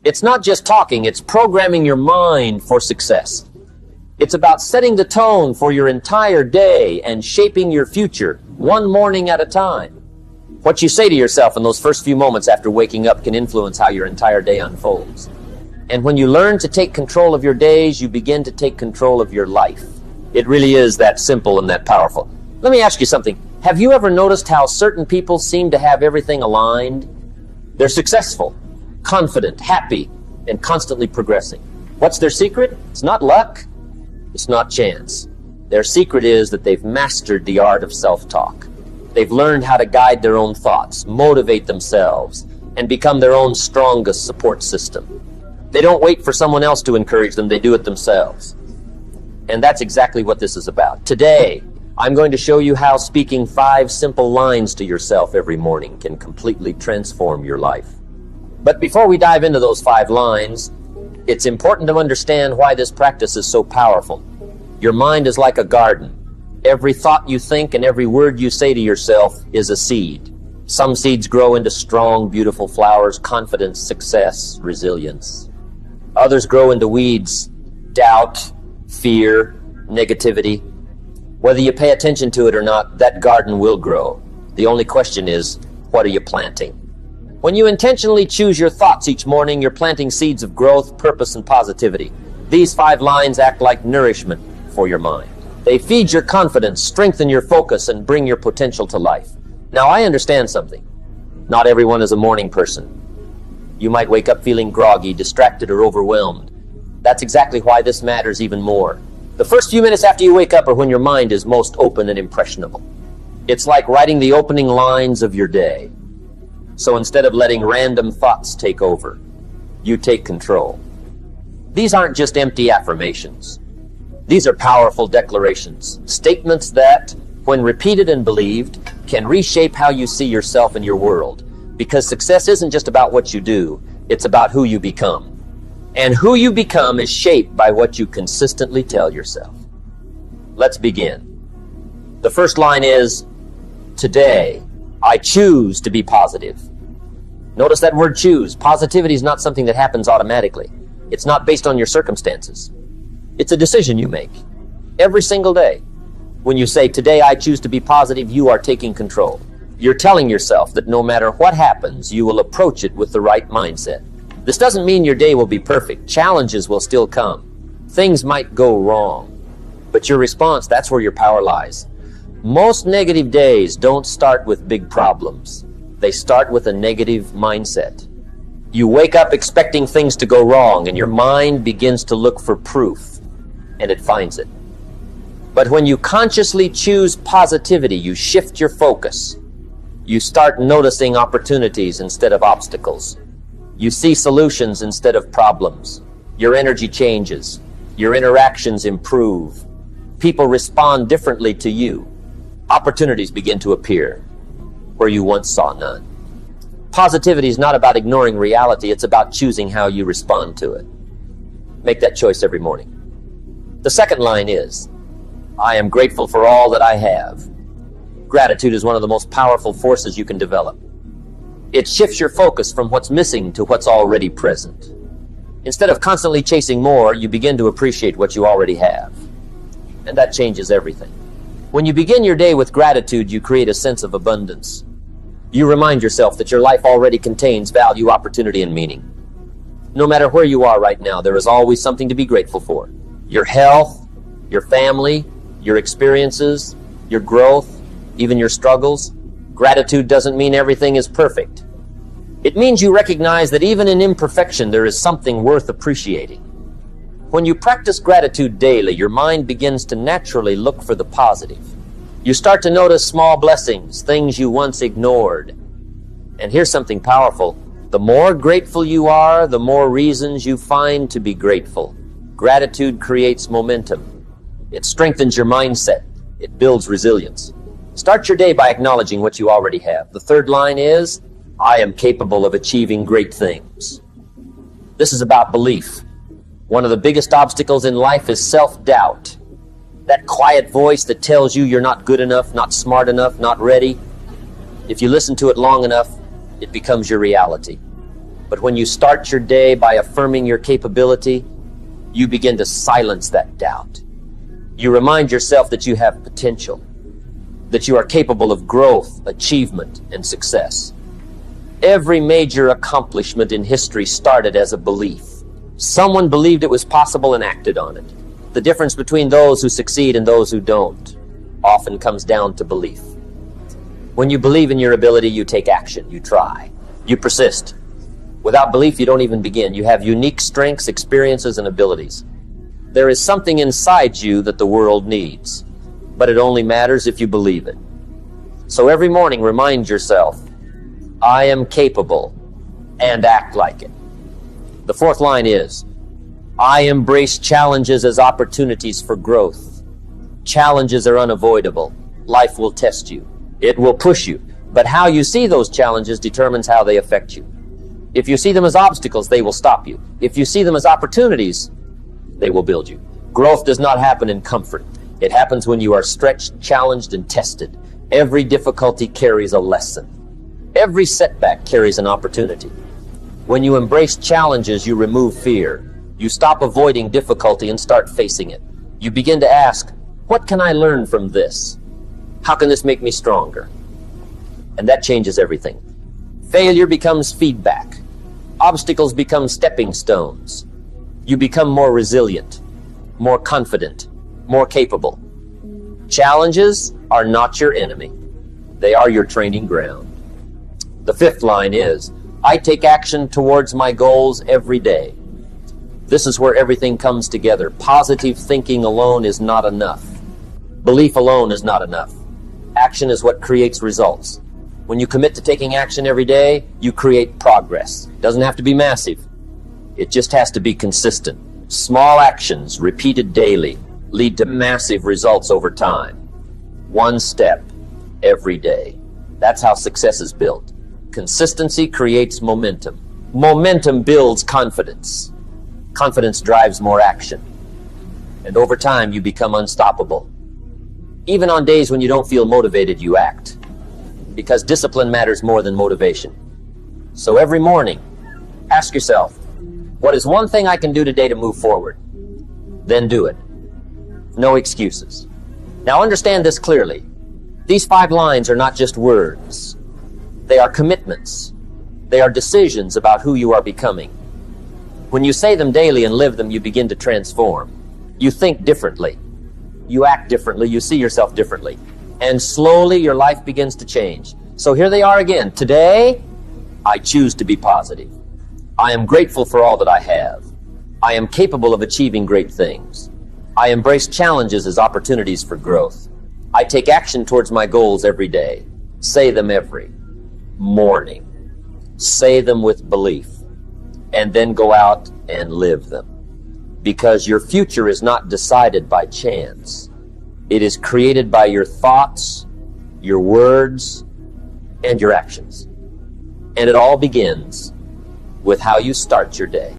It's not just talking, it's programming your mind for success. It's about setting the tone for your entire day and shaping your future, one morning at a time. What you say to yourself in those first few moments after waking up can influence how your entire day unfolds. And when you learn to take control of your days, you begin to take control of your life. It really is that simple and that powerful. Let me ask you something. Have you ever noticed how certain people seem to have everything aligned? They're successful, confident, happy, and constantly progressing. What's their secret? It's not luck. It's not chance. Their secret is that they've mastered the art of self-talk. They've learned how to guide their own thoughts, motivate themselves, and become their own strongest support system. They don't wait for someone else to encourage them, they do it themselves. And that's exactly what this is about. Today, I'm going to show you how speaking 5 simple lines to yourself every morning can completely transform your life. But before we dive into those 5 lines, it's important to understand why this practice is so powerful. Your mind is like a garden. Every thought you think and every word you say to yourself is a seed. Some seeds grow into strong, beautiful flowers, confidence, success, resilience. Others grow into weeds, doubt, fear, negativity. Whether you pay attention to it or not, that garden will grow. The only question is, what are you planting? When you intentionally choose your thoughts each morning, you're planting seeds of growth, purpose, and positivity. These 5 lines act like nourishment for your mind. They feed your confidence, strengthen your focus, and bring your potential to life. Now, I understand something. Not everyone is a morning person. You might wake up feeling groggy, distracted, or overwhelmed. That's exactly why this matters even more. The first few minutes after you wake up are when your mind is most open and impressionable. It's like writing the opening lines of your day. So instead of letting random thoughts take over, you take control. These aren't just empty affirmations. These are powerful declarations, statements that, when repeated and believed, can reshape how you see yourself and your world. Because success isn't just about what you do, it's about who you become. And who you become is shaped by what you consistently tell yourself. Let's begin. The first line is, today, I choose to be positive. Notice that word choose. Positivity is not something that happens automatically. It's not based on your circumstances. It's a decision you make every single day. When you say, today I choose to be positive, you are taking control. You're telling yourself that no matter what happens, you will approach it with the right mindset. This doesn't mean your day will be perfect. Challenges will still come. Things might go wrong. But your response, that's where your power lies. Most negative days don't start with big problems. They start with a negative mindset. You wake up expecting things to go wrong, and your mind begins to look for proof, and it finds it. But when you consciously choose positivity, you shift your focus. You start noticing opportunities instead of obstacles. You see solutions instead of problems. Your energy changes. Your interactions improve. People respond differently to you. Opportunities begin to appear where you once saw none. Positivity is not about ignoring reality, it's about choosing how you respond to it. Make that choice every morning. The second line is, I am grateful for all that I have. Gratitude is one of the most powerful forces you can develop. It shifts your focus from what's missing to what's already present. Instead of constantly chasing more, you begin to appreciate what you already have. And that changes everything. When you begin your day with gratitude, you create a sense of abundance. You remind yourself that your life already contains value, opportunity, and meaning. No matter where you are right now, there is always something to be grateful for. Your health, your family, your experiences, your growth, even your struggles. Gratitude doesn't mean everything is perfect. It means you recognize that even in imperfection, there is something worth appreciating. When you practice gratitude daily, your mind begins to naturally look for the positive. You start to notice small blessings, things you once ignored. And here's something powerful. The more grateful you are, the more reasons you find to be grateful. Gratitude creates momentum. It strengthens your mindset. It builds resilience. Start your day by acknowledging what you already have. The third line is, I am capable of achieving great things. This is about belief. One of the biggest obstacles in life is self-doubt. That quiet voice that tells you you're not good enough, not smart enough, not ready. If you listen to it long enough, it becomes your reality. But when you start your day by affirming your capability, you begin to silence that doubt. You remind yourself that you have potential, that you are capable of growth, achievement, and success. Every major accomplishment in history started as a belief. Someone believed it was possible and acted on it. The difference between those who succeed and those who don't often comes down to belief. When you believe in your ability, you take action, you try, you persist. Without belief, you don't even begin. You have unique strengths, experiences, and abilities. There is something inside you that the world needs, but it only matters if you believe it. So every morning, remind yourself, I am capable, and act like it. The fourth line is, I embrace challenges as opportunities for growth. Challenges are unavoidable. Life will test you. It will push you. But how you see those challenges determines how they affect you. If you see them as obstacles, they will stop you. If you see them as opportunities, they will build you. Growth does not happen in comfort. It happens when you are stretched, challenged, and tested. Every difficulty carries a lesson. Every setback carries an opportunity. When you embrace challenges, you remove fear. You stop avoiding difficulty and start facing it. You begin to ask, what can I learn from this? How can this make me stronger? And that changes everything. Failure becomes feedback. Obstacles become stepping stones. You become more resilient, more confident, more capable. Challenges are not your enemy. They are your training ground. The fifth line is, I take action towards my goals every day. This is where everything comes together. Positive thinking alone is not enough. Belief alone is not enough. Action is what creates results. When you commit to taking action every day, you create progress. It doesn't have to be massive. It just has to be consistent. Small actions repeated daily lead to massive results over time. One step every day. That's how success is built. Consistency creates momentum. Momentum builds confidence. Confidence drives more action. And over time, you become unstoppable. Even on days when you don't feel motivated, you act. Because discipline matters more than motivation. So every morning, ask yourself, what is one thing I can do today to move forward? Then do it. No excuses. Now understand this clearly. These 5 lines are not just words. They are commitments. They are decisions about who you are becoming. When you say them daily and live them, you begin to transform. You think differently. You act differently. You see yourself differently. And slowly your life begins to change. So here they are again. Today, I choose to be positive. I am grateful for all that I have. I am capable of achieving great things. I embrace challenges as opportunities for growth. I take action towards my goals every day. Say them every morning. Say them with belief. And then go out and live them. Because your future is not decided by chance. It is created by your thoughts, your words, and your actions. And it all begins with how you start your day.